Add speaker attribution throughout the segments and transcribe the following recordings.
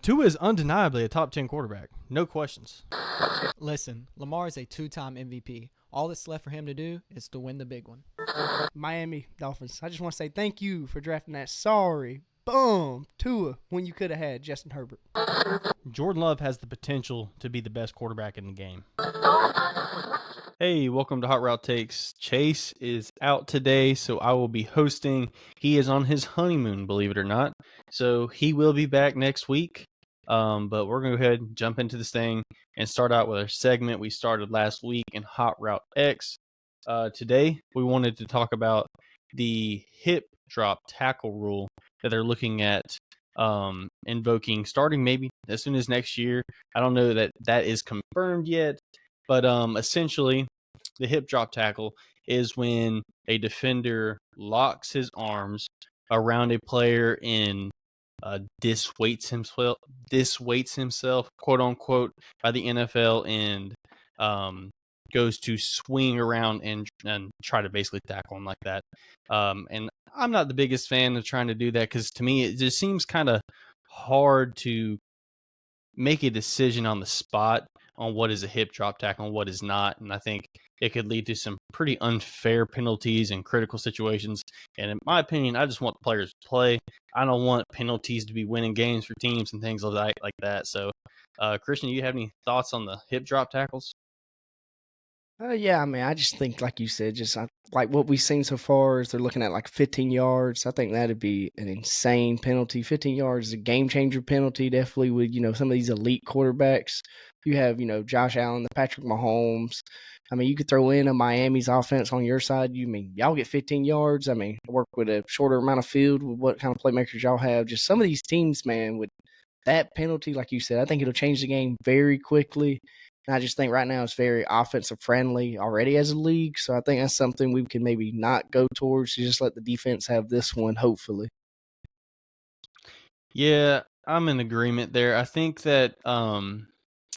Speaker 1: Tua is undeniably a top 10 quarterback. No questions.
Speaker 2: Listen, Lamar is a two-time MVP. All that's left for him to do is to win the big one.
Speaker 3: Miami Dolphins. I just want to say thank you for drafting that sorry bum Tua when you could have had Justin Herbert.
Speaker 1: Jordan Love has the potential to be the best quarterback in the game. Hey, welcome to Hot Route Takes. Chase is out today, so I will be hosting. He is on his honeymoon, believe it or not. So he will be back next week. But we're going to go ahead and jump into this thing and start out with our segment we started last week in Hot Route X. Today, we wanted to talk about the hip drop tackle rule that they're looking at invoking starting maybe as soon as next year. I don't know that is confirmed yet, but essentially the hip drop tackle is when a defender locks his arms around a player and disweights himself, quote unquote, by the NFL and goes to swing around and try to basically tackle him like that. And I'm not the biggest fan of trying to do that because to me it just seems kind of hard to make a decision on the spot on what is a hip drop tackle and what is not. And I think it could lead to some pretty unfair penalties in critical situations. And in my opinion, I just want the players to play. I don't want penalties to be winning games for teams and things like that. So, Christian, you have any thoughts on the hip drop tackles?
Speaker 3: Yeah, I mean, I just think, like you said, like what we've seen so far is they're looking at like 15 yards. I think that'd be an insane penalty. 15 yards is a game changer penalty, definitely with, some of these elite quarterbacks. You have, Josh Allen, the Patrick Mahomes. I mean, you could throw in a Miami's offense on your side. Y'all get 15 yards. I mean, work with a shorter amount of field with what kind of playmakers y'all have. Just some of these teams, man, with that penalty, like you said, I think it'll change the game very quickly. And I just think right now it's very offensive friendly already as a league. So I think that's something we can maybe not go towards to just let the defense have this one, hopefully.
Speaker 1: Yeah, I'm in agreement there. I think that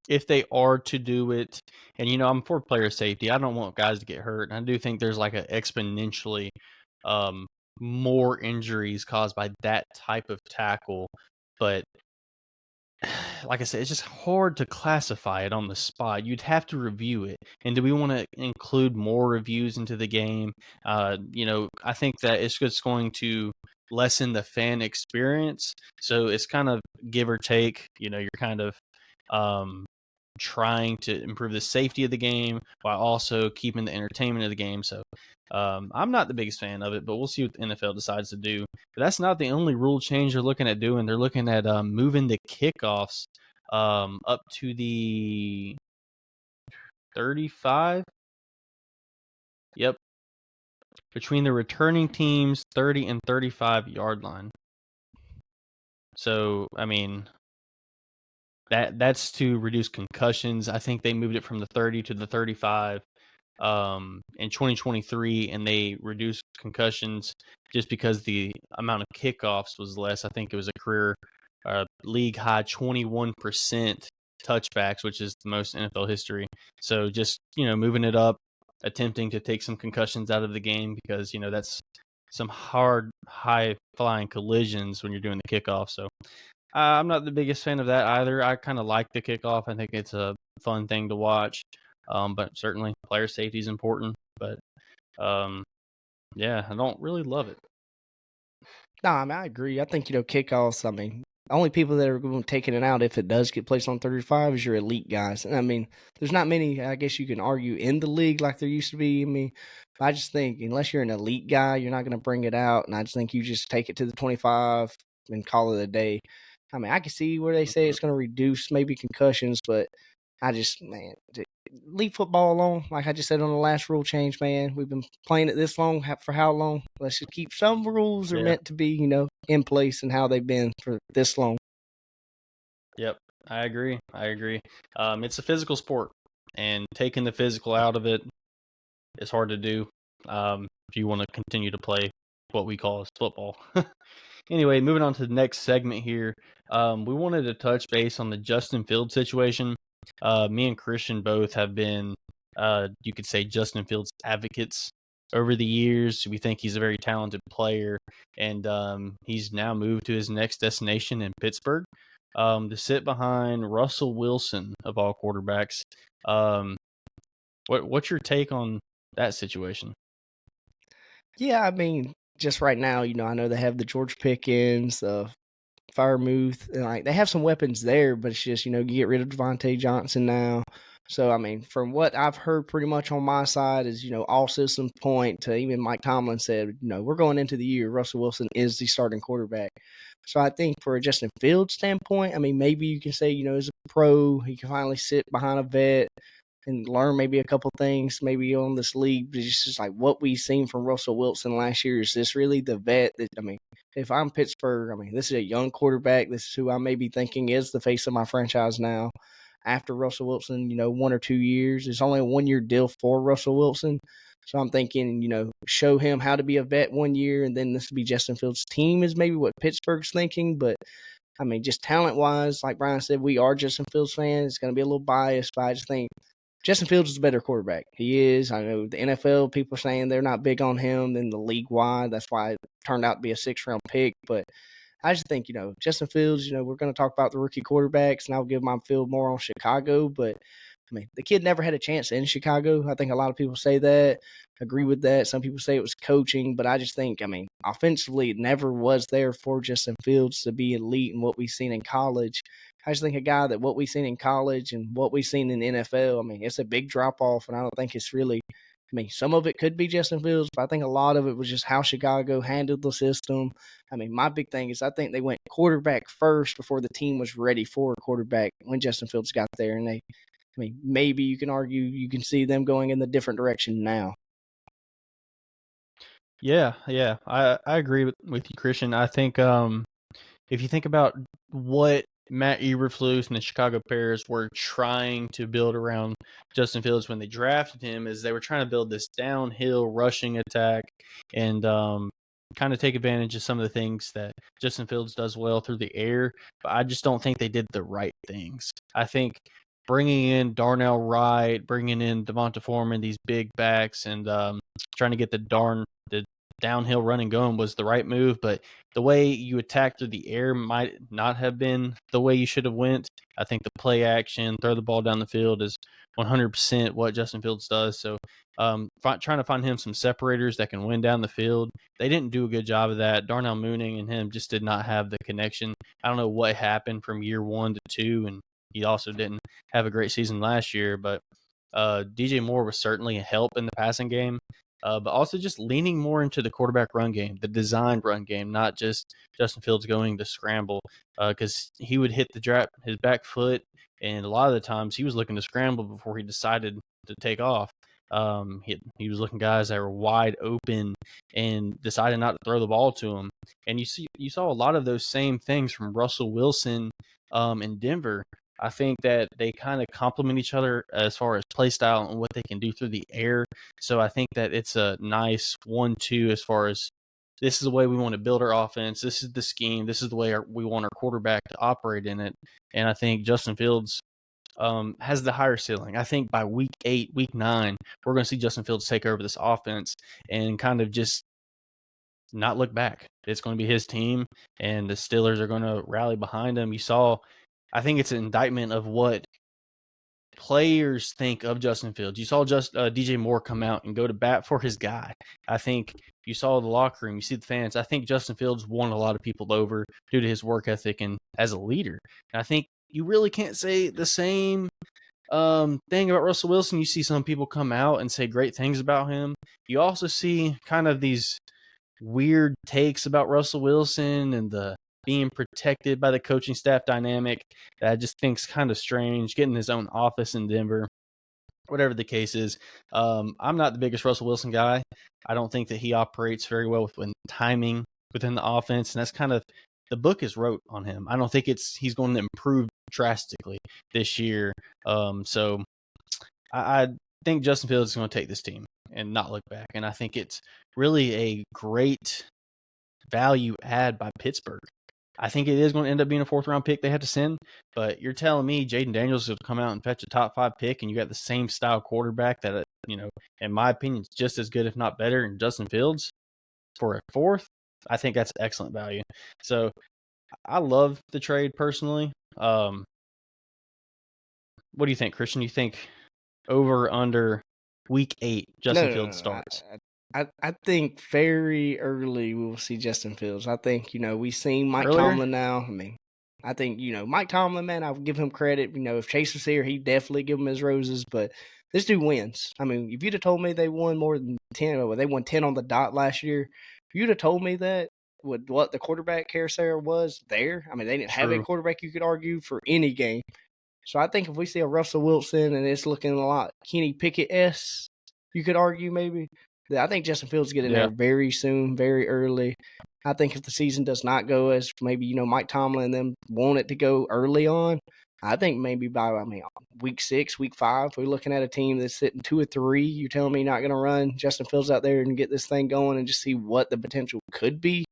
Speaker 1: if they are to do it, and I'm for player safety, I don't want guys to get hurt. And I do think there's like an exponentially um, more injuries caused by that type of tackle. But like I said, it's just hard to classify it on the spot. You'd have to review it. And do we want to include more reviews into the game? I think that it's just going to lessen the fan experience. So it's kind of give or take. You're kind of um, trying to improve the safety of the game while also keeping the entertainment of the game. So I'm not the biggest fan of it, but we'll see what the NFL decides to do. But that's not the only rule change they're looking at doing. They're looking at moving the kickoffs up to the 35. Yep. Between the returning team's 30 and 35 yard line. So, I mean, that's to reduce concussions. I think they moved it from the 30 to the 35 in 2023, and they reduced concussions just because the amount of kickoffs was less. I think it was a career league high 21% touchbacks, which is the most in NFL history. So just moving it up, attempting to take some concussions out of the game because that's some hard high flying collisions when you're doing the kickoff. So I'm not the biggest fan of that either. I kind of like the kickoff. I think it's a fun thing to watch. But certainly player safety is important. But yeah, I don't really love it.
Speaker 3: No, I mean, I agree. I think, kickoffs, I mean, the only people that are going to taking it out if it does get placed on 35 is your elite guys. And I mean, there's not many, I guess you can argue, in the league like there used to be. I mean, I just think unless you're an elite guy, you're not going to bring it out. And I just think you just take it to the 25 and call it a day. I mean, I can see where they say it's going to reduce maybe concussions, but I just, man, leave football alone. Like I just said on the last rule change, man, we've been playing it this long. For how long? Let's just keep some rules are meant to be, in place and how they've been for this long.
Speaker 1: Yep, I agree. It's a physical sport, and taking the physical out of it is hard to do if you want to continue to play what we call as football. Anyway, moving on to the next segment here. We wanted to touch base on the Justin Fields situation. Me and Christian both have been, you could say, Justin Fields advocates over the years. We think he's a very talented player, and he's now moved to his next destination in Pittsburgh. to sit behind Russell Wilson of all quarterbacks. Um, what's your take on that situation?
Speaker 3: Yeah, I mean, just right now, I know they have the George Pickens, Firemouth, and like they have some weapons there, but it's just you get rid of Devontae Johnson now. So I mean, from what I've heard, pretty much on my side is all systems point to even Mike Tomlin said we're going into the year Russell Wilson is the starting quarterback. So I think for a Justin Fields standpoint, I mean maybe you can say as a pro he can finally sit behind a vet and learn maybe a couple things maybe on this league. But it's just like what we've seen from Russell Wilson last year. Is this really the vet that, I mean, if I'm Pittsburgh, I mean, this is a young quarterback. This is who I may be thinking is the face of my franchise now. After Russell Wilson, 1 or 2 years. It's only a 1-year deal for Russell Wilson. So I'm thinking, show him how to be a vet 1 year, and then this will be Justin Fields' team is maybe what Pittsburgh's thinking. But I mean, just talent-wise, like Brian said, we are Justin Fields fans. It's going to be a little biased, but I just think Justin Fields is a better quarterback. He is. I know the NFL people are saying they're not big on him than the league-wide. That's why it turned out to be a 6th-round pick. But I just think, Justin Fields, we're going to talk about the rookie quarterbacks, and I'll give my field more on Chicago. But, I mean, the kid never had a chance in Chicago. I think a lot of people say that, agree with that. Some people say it was coaching. But I just think, I mean, offensively, it never was there for Justin Fields to be elite in what we've seen in college. I just think a guy that what we've seen in college and what we've seen in the NFL, I mean, it's a big drop-off, and I don't think it's really – I mean, some of it could be Justin Fields, but I think a lot of it was just how Chicago handled the system. I mean, my big thing is I think they went quarterback first before the team was ready for a quarterback when Justin Fields got there. And I mean, maybe you can argue you can see them going in the different direction now.
Speaker 1: Yeah, I agree with you, Christian. I think if you think about what Matt Eberflus and the Chicago Bears were trying to build around Justin Fields when they drafted him, is they were trying to build this downhill rushing attack and kind of take advantage of some of the things that Justin Fields does well through the air. But I just don't think they did the right things. I think bringing in Darnell Wright, bringing in Devonta Foreman, these big backs, and trying to get the downhill running going was the right move, but the way you attack through the air might not have been the way you should have went. I think the play action, throw the ball down the field is 100% what Justin Fields does. So trying to find him some separators that can win down the field. They didn't do a good job of that. Darnell Mooning and him just did not have the connection. I don't know what happened from year 1 to 2, and he also didn't have a great season last year, but DJ Moore was certainly a help in the passing game. But also just leaning more into the quarterback run game, the designed run game, not just Justin Fields going to scramble, because he would hit his back foot, and a lot of the times he was looking to scramble before he decided to take off. He was looking guys that were wide open and decided not to throw the ball to him. And you saw a lot of those same things from Russell Wilson in Denver. I think that they kind of complement each other as far as play style and what they can do through the air. So I think that it's a nice 1-2 as far as this is the way we want to build our offense. This is the scheme. This is the way we want our quarterback to operate in it. And I think Justin Fields has the higher ceiling. I think by week 8, week 9, we're going to see Justin Fields take over this offense and kind of just not look back. It's going to be his team, and the Steelers are going to rally behind him. I think it's an indictment of what players think of Justin Fields. You saw DJ Moore come out and go to bat for his guy. I think you saw the locker room, you see the fans. I think Justin Fields won a lot of people over due to his work ethic and as a leader. And I think you really can't say the same thing about Russell Wilson. You see some people come out and say great things about him. You also see kind of these weird takes about Russell Wilson and the being protected by the coaching staff dynamic that I just think's kind of strange, getting his own office in Denver, whatever the case is. I'm not the biggest Russell Wilson guy. I don't think that he operates very well with timing within the offense, and that's kind of the book is wrote on him. I don't think he's going to improve drastically this year. So I think Justin Fields is going to take this team and not look back, and I think it's really a great value add by Pittsburgh. I think it is going to end up being a 4th-round pick they had to send, but you're telling me Jaden Daniels will come out and fetch a top 5 pick, and you got the same style quarterback that, in my opinion, is just as good, if not better, than Justin Fields for a 4th? I think that's excellent value. So I love the trade personally. What do you think, Christian? You think over under week 8, Justin Fields
Speaker 3: No.
Speaker 1: starts?
Speaker 3: I think very early we will see Justin Fields. I think, we've seen Mike
Speaker 1: Earlier?
Speaker 3: Tomlin now. I mean, I think, Mike Tomlin, man, I'll give him credit. If Chase was here, he'd definitely give him his roses. But this dude wins. I mean, if you'd have told me they won more than 10, well, they won 10 on the dot last year. If you'd have told me that with what the quarterback carousel was there, I mean, they didn't have a
Speaker 1: True.
Speaker 3: quarterback you could argue for any game. So I think if we see a Russell Wilson and it's looking a lot Kenny Pickett-esque, you could argue maybe. I think Justin Fields get in there very soon, very early. I think if the season does not go as maybe, Mike Tomlin and them want it to go early on, I think maybe by, week 6, week 5, we're looking at a team that's sitting 2 or 3. You telling me not going to run Justin Fields out there and get this thing going and just see what the potential could be?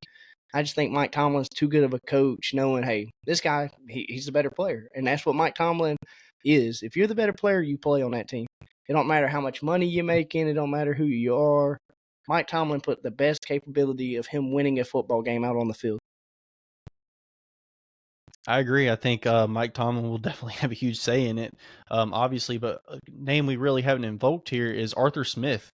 Speaker 3: I just think Mike Tomlin's too good of a coach knowing, hey, this guy, he's the better player. And that's what Mike Tomlin is. If you're the better player, you play on that team. It don't matter how much money you're making. It don't matter who you are. Mike Tomlin put the best capability of him winning a football game out on the field.
Speaker 1: I agree. I think Mike Tomlin will definitely have a huge say in it, obviously. But a name we really haven't invoked here is Arthur Smith.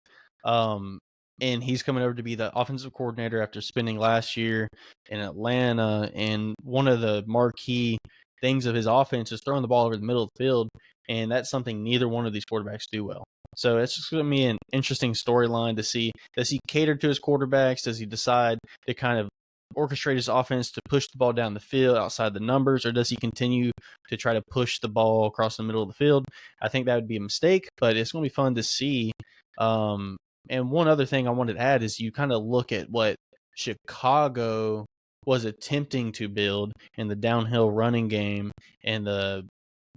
Speaker 1: And he's coming over to be the offensive coordinator after spending last year in Atlanta. And one of the marquee things of his offense is throwing the ball over the middle of the field. And that's something neither one of these quarterbacks do well. So it's just going to be an interesting storyline to see. Does he cater to his quarterbacks? Does he decide to kind of orchestrate his offense to push the ball down the field outside the numbers, or does he continue to try to push the ball across the middle of the field? I think that would be a mistake, but it's going to be fun to see. And one other thing I wanted to add is you kind of look at what Chicago was attempting to build in the downhill running game and the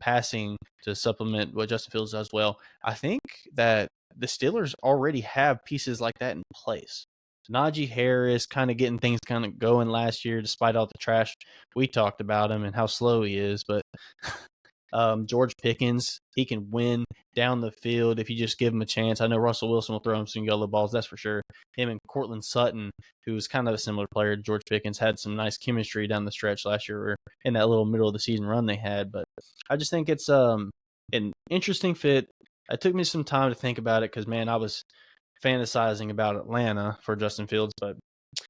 Speaker 1: passing to supplement what Justin Fields does well. I think that the Steelers already have pieces like that in place. Najee Harris kind of getting things kind of going last year, despite all the trash we talked about him and how slow he is. But George Pickens, he can win down the field if you just give him a chance. I know Russell Wilson will throw him some yellow balls, that's for sure. Him and Cortland Sutton, who was kind of a similar player to George Pickens, had some nice chemistry down the stretch last year or in that little middle of the season run they had. But I just think it's an interesting fit. It took me some time to think about it because, man, I was fantasizing about Atlanta for Justin Fields. But,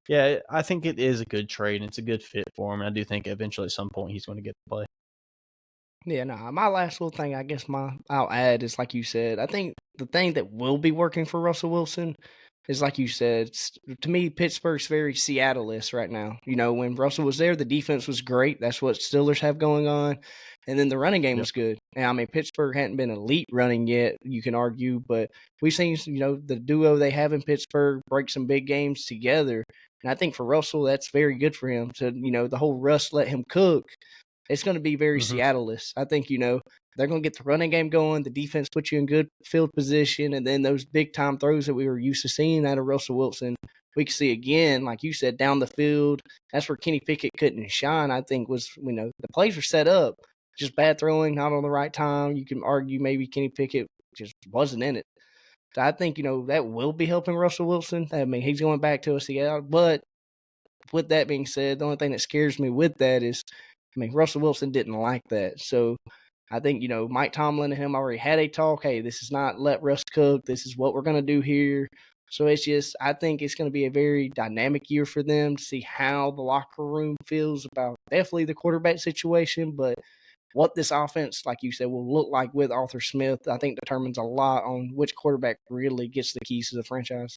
Speaker 1: yeah, I think it is a good trade and it's a good fit for him. And I do think eventually at some point he's going to get to play.
Speaker 3: Yeah, no, my last little thing I guess I'll add is, like you said, I think the thing that will be working for Russell Wilson is, like you said, to me, Pittsburgh's very Seattle-esque right now. When Russell was there, the defense was great. That's what Steelers have going on. And then the running game was good. Now, Pittsburgh hadn't been elite running yet, you can argue, but we've seen, the duo they have in Pittsburgh break some big games together. And I think for Russell, that's very good for him to, the whole Russ let him cook. It's going to be very Seattle-esque. I think, they're going to get the running game going. The defense puts you in good field position. And then those big-time throws that we were used to seeing out of Russell Wilson, we can see again, like you said, down the field. That's where Kenny Pickett couldn't shine, I think, was, the plays were set up. Just bad throwing, not on the right time. You can argue maybe Kenny Pickett just wasn't in it. So I think, that will be helping Russell Wilson. He's going back to Seattle. But with that being said, the only thing that scares me with that is, Russell Wilson didn't like that. So I think, Mike Tomlin and him already had a talk. Hey, this is not let Russ cook. This is what we're going to do here. So it's just, I think it's going to be a very dynamic year for them to see how the locker room feels about definitely the quarterback situation. But what this offense, like you said, will look like with Arthur Smith, I think determines a lot on which quarterback really gets the keys to the franchise.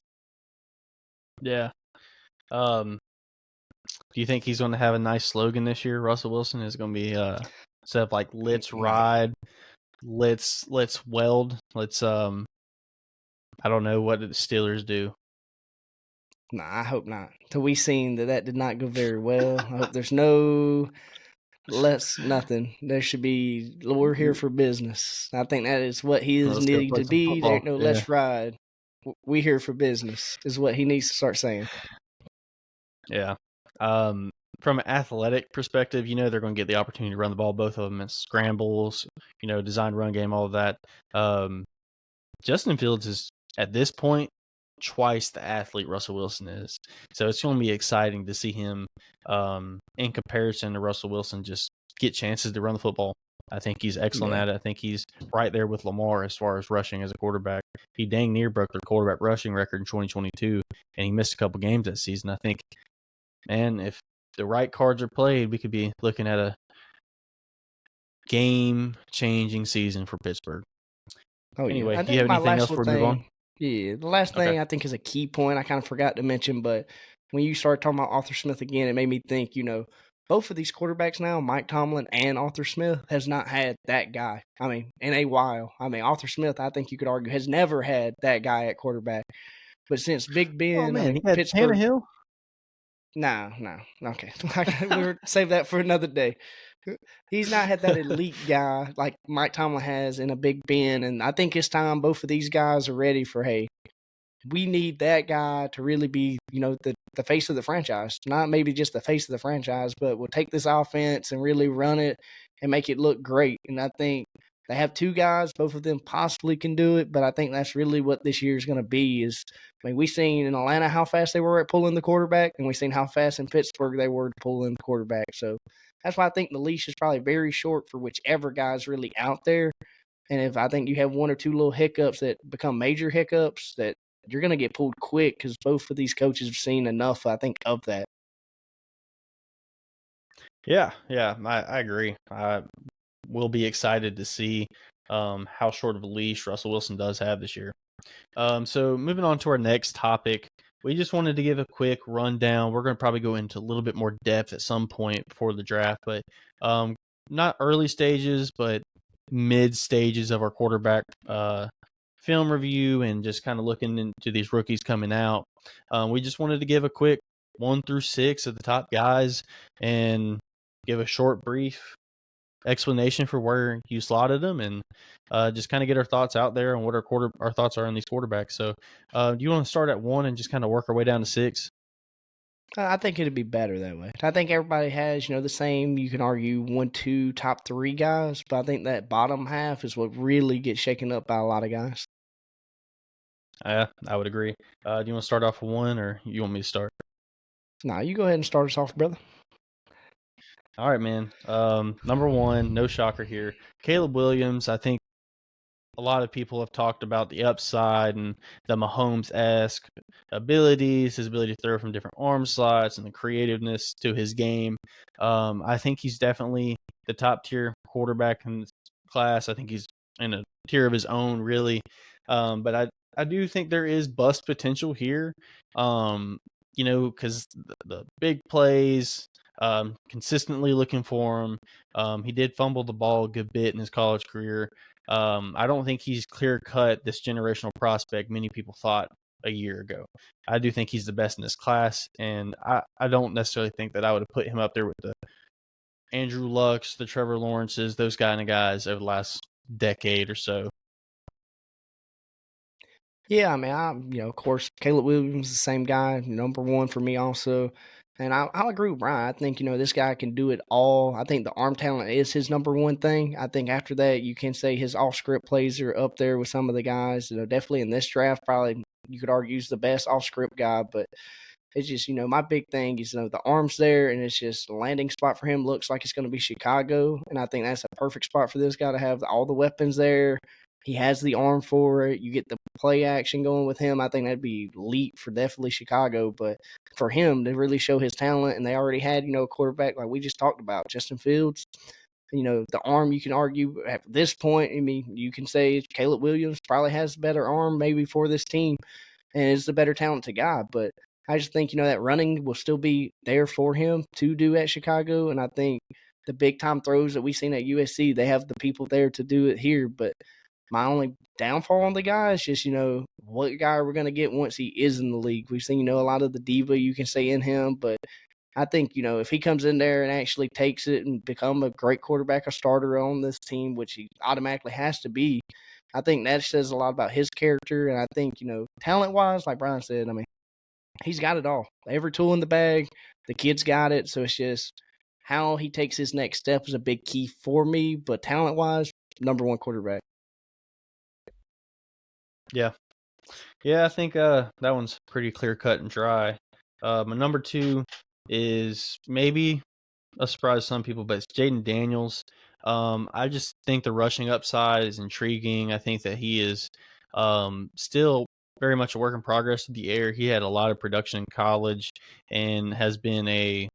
Speaker 1: Yeah. Do you think he's going to have a nice slogan this year? Russell Wilson is going to be instead of like "Let's ride," let's weld. Let's I don't know what the Steelers do.
Speaker 3: Nah, I hope not. Till we seen that did not go very well. I hope there's no nothing. There should be, we're here for business. I think that is what he is needing to be. There ain't no let's ride. We here for business is what he needs to start saying.
Speaker 1: Yeah. From an athletic perspective, they're going to get the opportunity to run the ball, both of them, and scrambles, design run game, all of that. Justin Fields is, at this point, twice the athlete Russell Wilson is. So it's going to be exciting to see him in comparison to Russell Wilson just get chances to run the football. I think he's excellent at it. I think he's right there with Lamar as far as rushing as a quarterback. He dang near broke the quarterback rushing record in 2022, and he missed a couple games that season. I think, man, if the right cards are played, we could be looking at a game-changing season for Pittsburgh.
Speaker 3: Oh, yeah.
Speaker 1: Anyway,
Speaker 3: I
Speaker 1: do you
Speaker 3: think
Speaker 1: have
Speaker 3: my
Speaker 1: anything
Speaker 3: last
Speaker 1: else
Speaker 3: little
Speaker 1: before we move on?
Speaker 3: thing, yeah, the last
Speaker 1: Okay.
Speaker 3: thing I think is a key point I kind of forgot to mention, but when you started talking about Arthur Smith again, it made me think, both of these quarterbacks now, Mike Tomlin and Arthur Smith, has not had that guy. I mean, in a while. I mean, Arthur Smith, I think you could argue, has never had that guy at quarterback. But since Big
Speaker 1: Oh,
Speaker 3: Ben, I
Speaker 1: man,
Speaker 3: mean,
Speaker 1: he had
Speaker 3: Pittsburgh.
Speaker 1: Tannehill.
Speaker 3: No. Okay. We'll save that for another day. He's not had that elite guy like Mike Tomlin has in a Big Ben, and I think it's time both of these guys are ready for, hey, we need that guy to really be, the face of the franchise. Not maybe just the face of the franchise, but we'll take this offense and really run it and make it look great. And I think they have two guys, both of them possibly can do it, but I think that's really what this year is going to be we've seen in Atlanta how fast they were at pulling the quarterback, and we've seen how fast in Pittsburgh they were to pull in the quarterback. So that's why I think the leash is probably very short for whichever guy's really out there. And if I think you have one or two little hiccups that become major hiccups, that you're going to get pulled quick because both of these coaches have seen enough, I think, of that.
Speaker 1: Yeah, I agree. I will be excited to see how short of a leash Russell Wilson does have this year. So moving on to our next topic, we just wanted to give a quick rundown. We're going to probably go into a little bit more depth at some point before the draft, but not early stages, but mid stages of our quarterback film review and just kind of looking into these rookies coming out. We just wanted to give a quick 1 through 6 of the top guys and give a short, brief explanation for where you slotted them and just kind of get our thoughts out there on what our thoughts are on these quarterbacks. So do you want to start at 1 and just kind of work our way down to 6?
Speaker 3: I think it'd be better that way. I think everybody has, the same, you can argue 1, 2, top 3 guys, but I think that bottom half is what really gets shaken up by a lot of guys.
Speaker 1: Yeah, I would agree. Do you want to start off with 1 or you want me to start?
Speaker 3: Nah, you go ahead and start us off, brother.
Speaker 1: All right, man. Number 1, no shocker here. Caleb Williams. I think a lot of people have talked about the upside and the Mahomes-esque abilities, his ability to throw from different arm slots and the creativeness to his game. I think he's definitely the top tier quarterback in this class. I think he's in a tier of his own, really. But I do think there is bust potential here. Because the big plays, consistently looking for him. He did fumble the ball a good bit in his college career. I don't think he's clear cut this generational prospect many people thought a year ago. I do think he's the best in this class, and I don't necessarily think that I would have put him up there with the Andrew Lucks, the Trevor Lawrences, those kind of guys over the last decade or so.
Speaker 3: Yeah, I mean, of course, Caleb Williams is the same guy, number 1 for me also. And I'll agree with Brian. I think, this guy can do it all. I think the arm talent is his number 1 thing. I think after that, you can say his off-script plays are up there with some of the guys. Definitely in this draft, probably you could argue he's the best off-script guy. But it's just, my big thing is, the arm's there, and it's just the landing spot for him looks like it's going to be Chicago. And I think that's a perfect spot for this guy to have all the weapons there. He has the arm for it. You get the play action going with him. I think that'd be elite for definitely Chicago. But for him to really show his talent, and they already had, a quarterback like we just talked about, Justin Fields. The arm, you can argue at this point, I mean, you can say Caleb Williams probably has a better arm maybe for this team and is the better talented guy. But I just think, that running will still be there for him to do at Chicago. And I think the big time throws that we've seen at USC, they have the people there to do it here. But my only downfall on the guy is just, what guy we're going to get once he is in the league. We've seen, a lot of the diva you can say in him, but I think, if he comes in there and actually takes it and become a great quarterback, a starter on this team, which he automatically has to be, I think that says a lot about his character. And I think, talent-wise, like Brian said, I mean, he's got it all. Every tool in the bag, the kid's got it. So it's just how he takes his next step is a big key for me. But talent-wise, number 1 quarterback.
Speaker 1: Yeah. Yeah, I think that one's pretty clear cut and dry. My number 2 is maybe a surprise to some people, but it's Jaden Daniels. I just think the rushing upside is intriguing. I think that he is still very much a work in progress in the air. He had a lot of production in college and has been a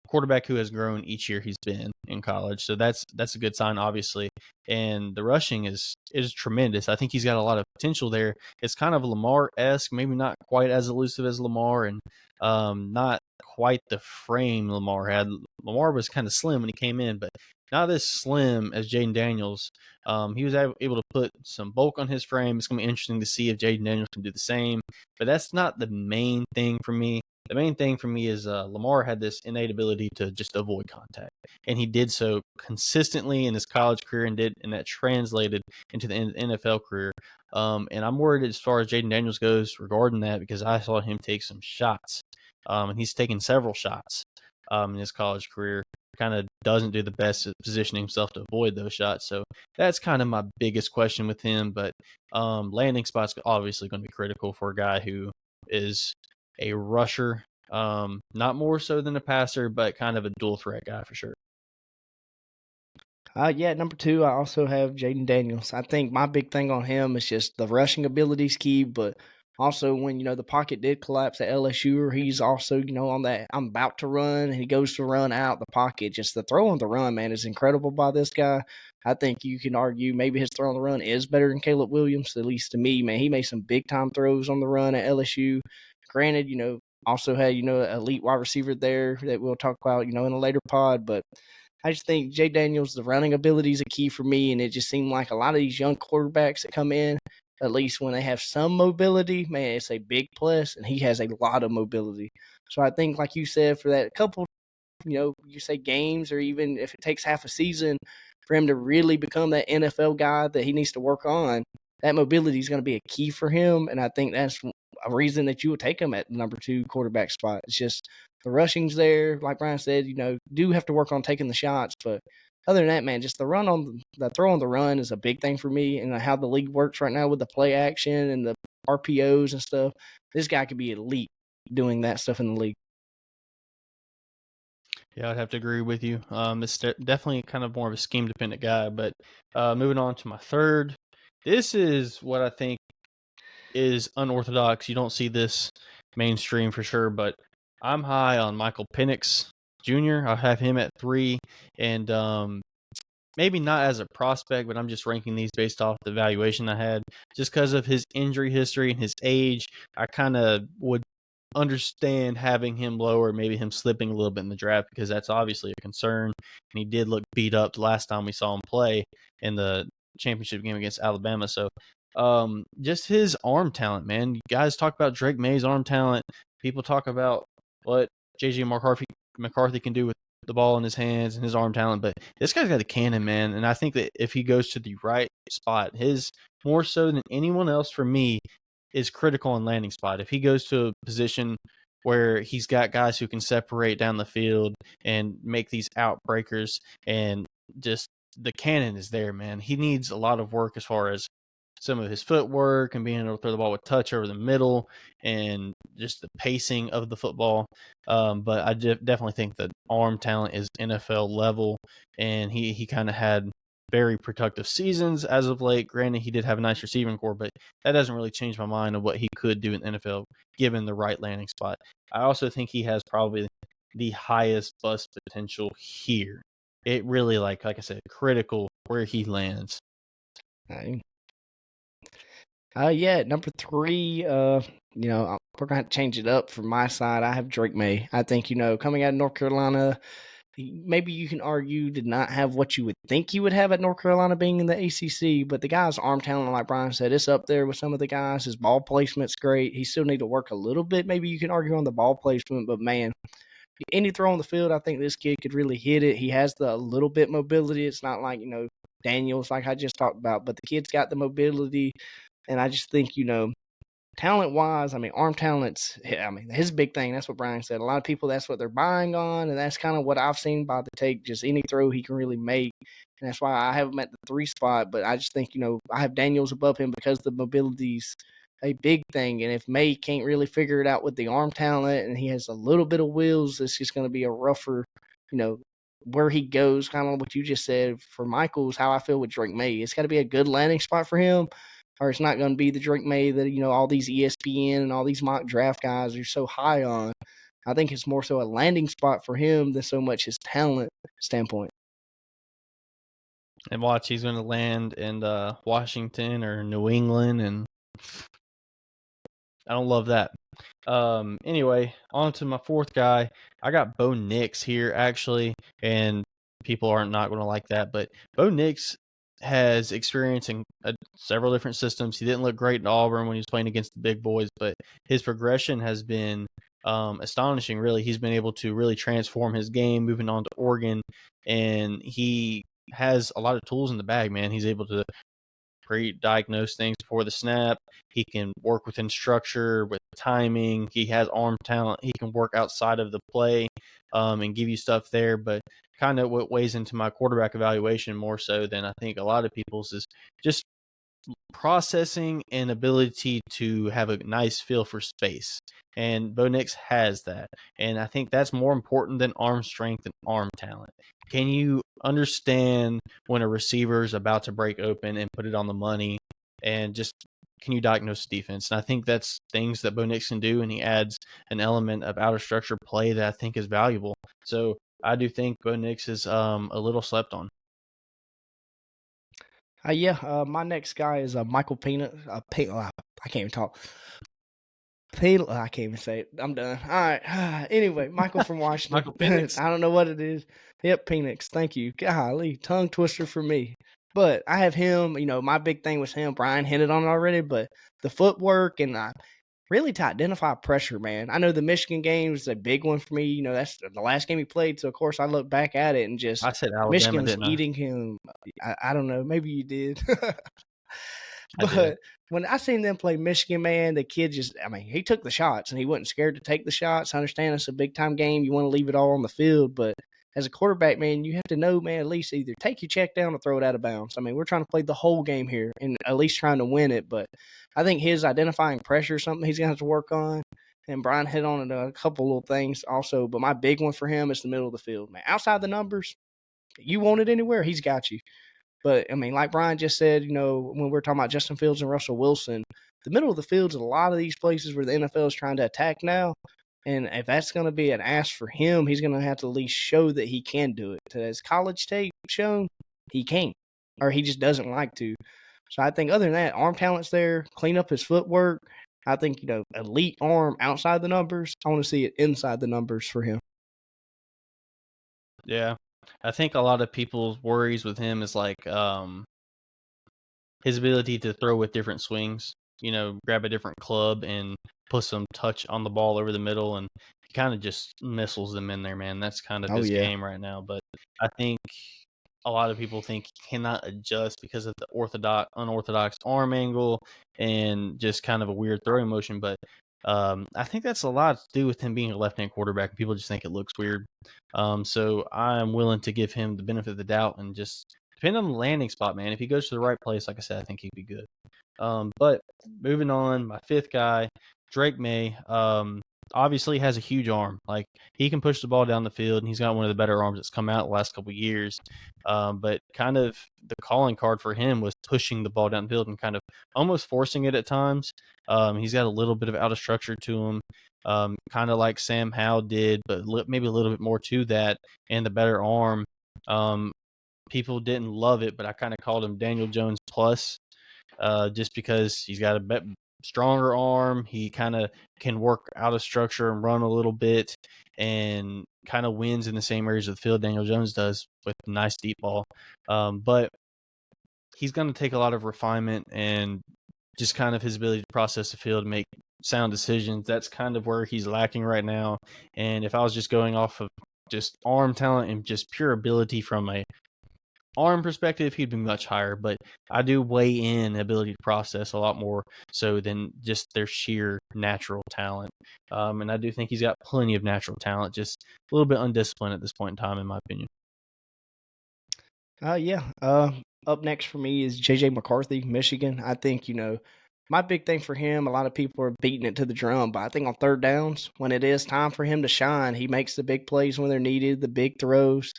Speaker 1: quarterback who has grown each year he's been in college. So that's a good sign, obviously. And the rushing is tremendous. I think he's got a lot of potential there. It's kind of Lamar-esque, maybe not quite as elusive as Lamar, and not quite the frame Lamar had. Lamar was kind of slim when he came in, but not as slim as Jaden Daniels. He was able to put some bulk on his frame. It's going to be interesting to see if Jaden Daniels can do the same. But that's not the main thing for me. The main thing for me is Lamar had this innate ability to just avoid contact, and he did so consistently in his college career, and that translated into the NFL career. And I'm worried as far as Jaden Daniels goes regarding that, because I saw him take some shots, and he's taken several shots in his college career. Kind of doesn't do the best at positioning himself to avoid those shots. So that's kind of my biggest question with him. But landing spot's obviously going to be critical for a guy who is a rusher, not more so than a passer, but kind of a dual threat guy for sure.
Speaker 3: Yeah, number 2, I also have Jaden Daniels. I think my big thing on him is just the rushing ability's key, but also when, the pocket did collapse at LSU, or he's also, on that I'm about to run, and he goes to run out the pocket. Just the throw on the run, man, is incredible by this guy. I think you can argue maybe his throw on the run is better than Caleb Williams, at least to me, man. He made some big-time throws on the run at LSU. Granted, also had, an elite wide receiver there that we'll talk about, in a later pod, but I just think Jay Daniels, the running ability is a key for me, and it just seemed like a lot of these young quarterbacks that come in, at least when they have some mobility, man, it's a big plus, and he has a lot of mobility. So I think, like you said, for that couple, you say games, or even if it takes half a season for him to really become that NFL guy that he needs to work on, that mobility is going to be a key for him, and I think that's a reason that you would take him at the number 2 quarterback spot. It's just the rushing's there, like Brian said. Do have to work on taking the shots, but other than that, man, just the throw on the run is a big thing for me, and how the league works right now with the play action and the RPOs and stuff. This guy could be elite doing that stuff in the league.
Speaker 1: Yeah, I'd have to agree with you. It's definitely kind of more of a scheme dependent guy. But moving on to my third, this is what I think is unorthodox. You don't see this mainstream for sure, but I'm high on Michael Penix Jr. I have him at 3, and maybe not as a prospect, but I'm just ranking these based off the valuation I had. Just because of his injury history and his age, I kind of would understand having him lower, maybe him slipping a little bit in the draft, because that's obviously a concern. And he did look beat up the last time we saw him play in the championship game against Alabama. So just his arm talent, man. You guys talk about Drake May's arm talent. People talk about what JJ McCarthy can do with the ball in his hands and his arm talent, but this guy's got a cannon, man. And I think that if he goes to the right spot, his more so than anyone else for me is critical in landing spot. If he goes to a position where he's got guys who can separate down the field and make these outbreakers, and just the cannon is there, man. He needs a lot of work as far as some of his footwork and being able to throw the ball with touch over the middle and just the pacing of the football. But I definitely think that arm talent is NFL level, and he kind of had very productive seasons as of late. Granted, he did have a nice receiving core, but that doesn't really change my mind of what he could do in the NFL given the right landing spot. I also think he has probably the highest bust potential here. It really, like I said, critical where he lands.
Speaker 3: Yeah, number 3, we're gonna have to change it up from my side. I have Drake May. I think, coming out of North Carolina, maybe you can argue did not have what you would think he would have at North Carolina being in the ACC, but the guy's arm talent, like Brian said, it's up there with some of the guys. His ball placement's great. He still need to work a little bit. Maybe you can argue on the ball placement, but man, any throw on the field, I think this kid could really hit it. He has the little bit mobility. It's not like, Daniels, like I just talked about, but the kid's got the mobility. And I just think, talent-wise, arm talent's, his big thing. That's what Brian said. A lot of people, that's what they're buying on, and that's kind of what I've seen by the take. Just any throw he can really make, and that's why I have him at the 3 spot. But I just think, I have Daniels above him because the mobility's a big thing. And if May can't really figure it out with the arm talent, and he has a little bit of wheels, it's just going to be a rougher where he goes, kind of what you just said for Michael's, how I feel with Drake May. It's got to be a good landing spot for him, or it's not going to be the Drake May that, all these ESPN and all these mock draft guys are so high on. I think it's more so a landing spot for him than so much his talent standpoint.
Speaker 1: And watch, he's going to land in Washington or New England, and I don't love that. Anyway, on to my fourth guy. I got Bo Nix here, actually, and people aren't not going to like that, but Bo Nix has experience in several different systems. He didn't look great in Auburn when he was playing against the big boys, but his progression has been astonishing, really. He's been able to really transform his game, moving on to Oregon, and he has a lot of tools in the bag, man. He's able to pre-diagnose things before the snap. He can work within structure, with timing. He has arm talent. He can work outside of the play and give you stuff there. But kind of what weighs into my quarterback evaluation more so than I think a lot of people's is just processing and ability to have a nice feel for space. And Bo Nix has that. And I think that's more important than arm strength and arm talent. Can you understand when a receiver is about to break open and put it on the money? And just can you diagnose defense? And I think that's things that Bo Nix can do. And he adds an element of out of structure play that I think is valuable. So I do think Bo Nix is a little slept on.
Speaker 3: My next guy is Michael Peanut. I can't even talk. I can't even say it. I'm done. All right. Anyway, Michael from Washington.
Speaker 1: Michael Penix?
Speaker 3: I don't know what it is. Yep, Penix. Thank you. Golly, tongue twister for me. But I have him. My big thing was him. Brian hinted on it already, but the footwork and really to identify pressure, man. I know the Michigan game was a big one for me. That's the last game he played. So, of course, I look back at it and just
Speaker 1: I said Alabama,
Speaker 3: Michigan's
Speaker 1: didn't I?
Speaker 3: eating him. I don't know. Maybe you did.
Speaker 1: I did.
Speaker 3: But when I seen them play Michigan, man, the kid he took the shots and he wasn't scared to take the shots. I understand it's a big time game. You want to leave it all on the field, but as a quarterback, man, you have to know, man, at least either take your check down or throw it out of bounds. I mean, we're trying to play the whole game here and at least trying to win it. But I think his identifying pressure is something he's going to have to work on. And Brian hit on it a couple little things also. But my big one for him is the middle of the field, man. Outside the numbers, you want it anywhere, he's got you. But, I mean, like Brian just said, when we're talking about Justin Fields and Russell Wilson, the middle of the field is a lot of these places where the NFL is trying to attack now. And if that's going to be an ask for him, he's going to have to at least show that he can do it. As college tape shown, he can't, or he just doesn't like to. So I think other than that, arm talent's there, clean up his footwork. I think, elite arm outside the numbers. I want to see it inside the numbers for him.
Speaker 1: Yeah. I think a lot of people's worries with him is like his ability to throw with different swings, grab a different club and put some touch on the ball over the middle, and he kind of just missiles them in there, man. That's kind of his game right now. But I think a lot of people think he cannot adjust because of the unorthodox arm angle and just kind of a weird throwing motion. But I think that's a lot to do with him being a left-hand quarterback. People just think it looks weird. So I'm willing to give him the benefit of the doubt and just depend on the landing spot, man. If he goes to the right place, like I said, I think he'd be good. But moving on, my fifth guy, Drake May, obviously has a huge arm. Like, he can push the ball down the field, and he's got one of the better arms that's come out the last couple of years. But kind of the calling card for him was pushing the ball down the field and kind of almost forcing it at times. He's got a little bit of out of structure to him, kind of like Sam Howell did, but maybe a little bit more to that and the better arm. People didn't love it, but I kind of called him Daniel Jones plus, just because he's got a stronger arm. He kind of can work out of structure and run a little bit and kind of wins in the same areas of the field Daniel Jones does with a nice deep ball. But he's going to take a lot of refinement and just kind of his ability to process the field and make sound decisions. That's kind of where he's lacking right now. And if I was just going off of just arm talent and just pure ability from a arm perspective, he'd be much higher, but I do weigh in ability to process a lot more so than just their sheer natural talent. And I do think he's got plenty of natural talent, just a little bit undisciplined at this point in time, in my opinion.
Speaker 3: Up next for me is J.J. McCarthy, Michigan. I think, My big thing for him, a lot of people are beating it to the drum, but I think on third downs, when it is time for him to shine, he makes the big plays when they're needed, the big throws.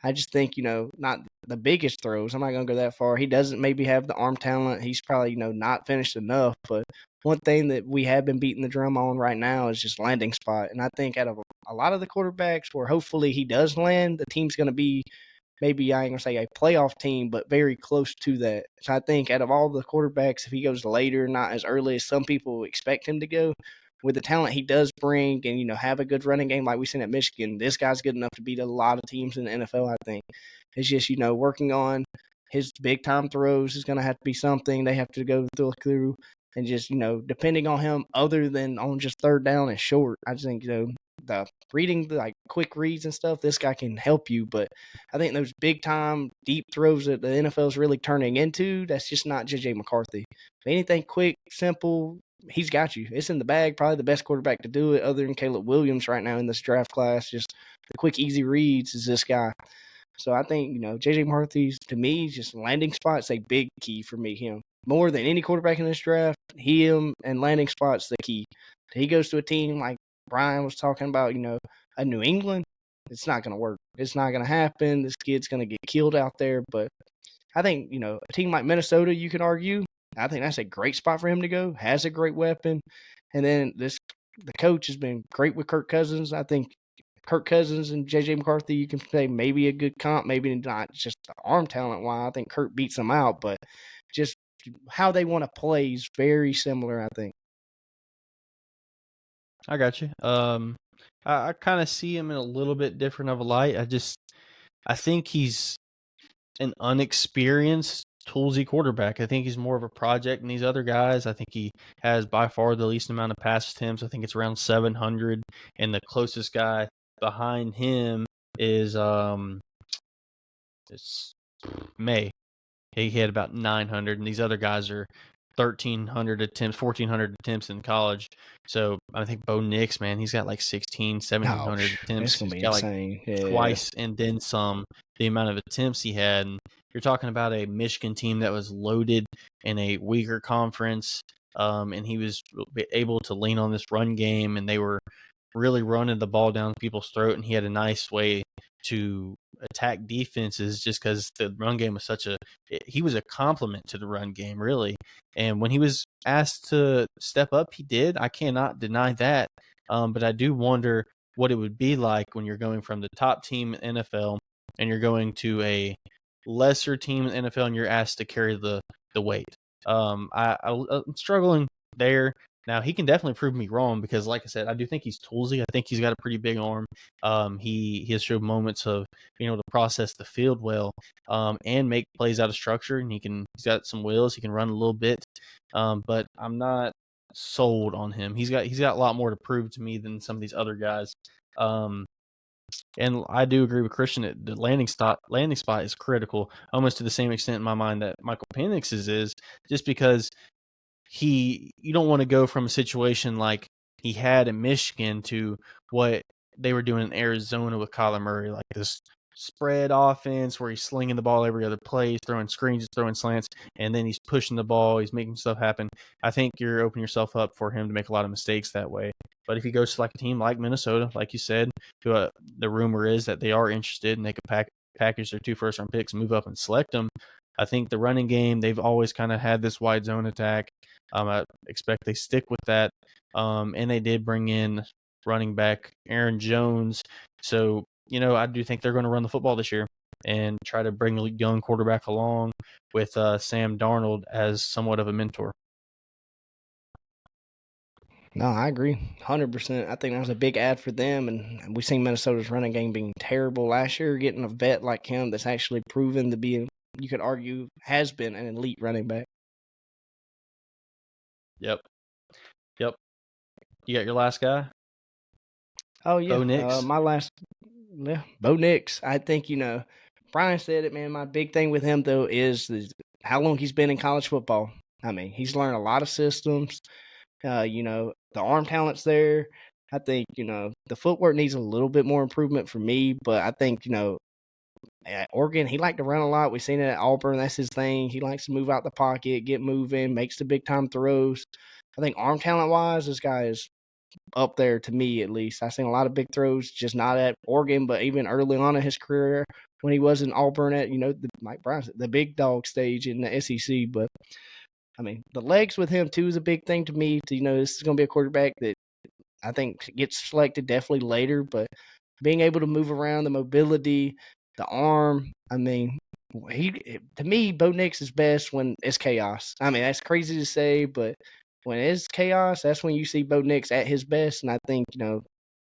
Speaker 3: I just think, not the biggest throws. I'm not going to go that far. He doesn't maybe have the arm talent. He's probably, not finished enough. But one thing that we have been beating the drum on right now is just landing spot. And I think out of a lot of the quarterbacks where hopefully he does land, the team's going to be maybe I ain't gonna say a playoff team, but very close to that. So I think out of all the quarterbacks, if he goes later, not as early as some people expect him to go, with the talent he does bring and have a good running game like we seen at Michigan, this guy's good enough to beat a lot of teams in the NFL. I think it's just working on his big time throws is gonna have to be something they have to go through. And just, depending on him other than on just third down and short, I just think, the reading, like quick reads and stuff, this guy can help you. But I think those big time deep throws that the NFL is really turning into, that's just not JJ McCarthy. If anything quick, simple, he's got you. It's in the bag. Probably the best quarterback to do it other than Caleb Williams right now in this draft class. Just the quick, easy reads is this guy. So I think, JJ McCarthy's, to me, just landing spot's a big key for me, him. More than any quarterback in this draft, him and landing spot's the key. He goes to a team like Brian was talking about, a New England, it's not going to work. It's not going to happen. This kid's going to get killed out there. But I think, a team like Minnesota, you can argue, I think that's a great spot for him to go, has a great weapon. And then the coach has been great with Kirk Cousins. I think Kirk Cousins and JJ McCarthy, you can say maybe a good comp, maybe not just the arm talent wise. I think Kirk beats them out, but just how they want to play is very similar, I think.
Speaker 1: I got you. I kind of see him in a little bit different of a light. I think he's an unexperienced, toolsy quarterback. I think he's more of a project than these other guys. I think he has by far the least amount of pass attempts. I think it's around 700, and the closest guy behind him is it's May. He had about 900, and these other guys are 1,300 attempts, 1,400 attempts in college. So I think Bo Nix, man, he's got like 1,700 attempts.
Speaker 3: It's going to
Speaker 1: He's
Speaker 3: be
Speaker 1: got like
Speaker 3: insane.
Speaker 1: twice and then some the amount of attempts he had. And you're talking about a Michigan team that was loaded in a weaker conference, and he was able to lean on this run game, and they were really running the ball down people's throat, and he had a nice way to attack defenses just because the run game was he was a complement to the run game, really. And when he was asked to step up, he did. I cannot deny that. But I do wonder what it would be like when you're going from the top team in NFL and you're going to a lesser team in NFL and you're asked to carry the weight. I'm struggling there. Now, he can definitely prove me wrong because, like I said, I do think he's toolsy. I think he's got a pretty big arm. He has showed moments of being able to process the field well, and make plays out of structure. And he's got some wheels. He can run a little bit, but I'm not sold on him. He's got a lot more to prove to me than some of these other guys. And I do agree with Christian that the landing spot is critical, almost to the same extent in my mind that Michael Penix's is, just because you don't want to go from a situation like he had in Michigan to what they were doing in Arizona with Kyler Murray, like this spread offense where he's slinging the ball every other play, he's throwing screens, he's throwing slants, and then he's pushing the ball, he's making stuff happen. I think you're opening yourself up for him to make a lot of mistakes that way. But if he goes to like a team like Minnesota, like you said, who the rumor is that they are interested and they could package their 2 first-round picks and move up and select them, I think the running game, they've always kind of had this wide zone attack. I expect they stick with that. And they did bring in running back Aaron Jones. So, I do think they're going to run the football this year and try to bring a young quarterback along with Sam Darnold as somewhat of a mentor.
Speaker 3: No, I agree 100%. I think that was a big ad for them, and we've seen Minnesota's running game being terrible last year. Getting a vet like him that's actually proven to be, you could argue, has been an elite running back.
Speaker 1: Yep. You got your last guy?
Speaker 3: Oh, yeah.
Speaker 1: Bo Nix?
Speaker 3: Bo Nix. I think, Brian said it, man. My big thing with him, though, is how long he's been in college football. I mean, he's learned a lot of systems. The arm talent's there. I think, the footwork needs a little bit more improvement for me, but I think, at Oregon, he liked to run a lot. We've seen it at Auburn. That's his thing. He likes to move out the pocket, get moving, makes the big time throws. I think arm talent wise, this guy is up there to me at least. I've seen a lot of big throws, just not at Oregon, but even early on in his career when he was in Auburn at, the Mike Brown, the big dog stage in the SEC. But I mean, the legs with him too is a big thing to me. This is going to be a quarterback that I think gets selected definitely later, but being able to move around, the mobility, the arm, I mean, to me, Bo Nix is best when it's chaos. I mean, that's crazy to say, but when it's chaos, that's when you see Bo Nix at his best. And I think,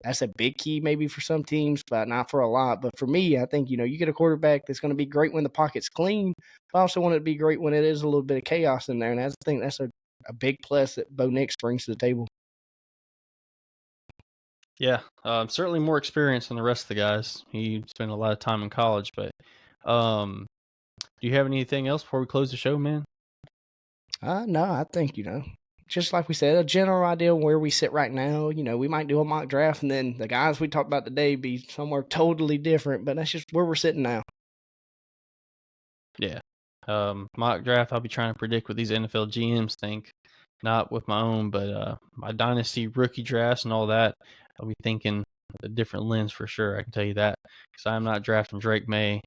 Speaker 3: that's a big key maybe for some teams, but not for a lot. But for me, I think, you get a quarterback that's going to be great when the pocket's clean, but I also want it to be great when it is a little bit of chaos in there. And I think that's a big plus that Bo Nix brings to the table.
Speaker 1: Yeah, certainly more experience than the rest of the guys. He spent a lot of time in college, but do you have anything else before we close the show, man?
Speaker 3: No, I think, just like we said, a general idea where we sit right now. We might do a mock draft, and then the guys we talked about today be somewhere totally different, but that's just where we're sitting now.
Speaker 1: Yeah. Mock draft, I'll be trying to predict what these NFL GMs think. Not with my own, but my dynasty rookie drafts and all that. I'll be thinking a different lens for sure. I can tell you that, because I'm not drafting Drake May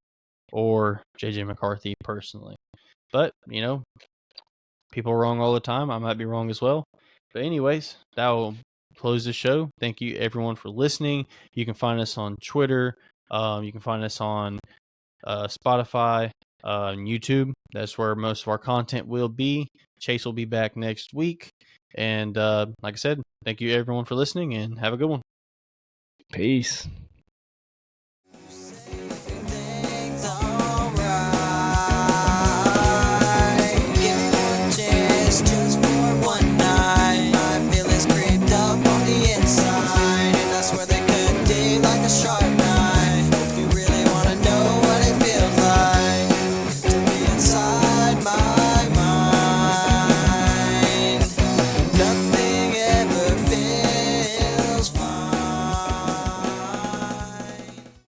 Speaker 1: or JJ McCarthy personally. But people are wrong all the time. I might be wrong as well. But anyways, that will close the show. Thank you everyone for listening. You can find us on Twitter. You can find us on Spotify, YouTube. That's where most of our content will be. Chase will be back next week. And like I said, thank you everyone for listening, and have a good one.
Speaker 3: Peace.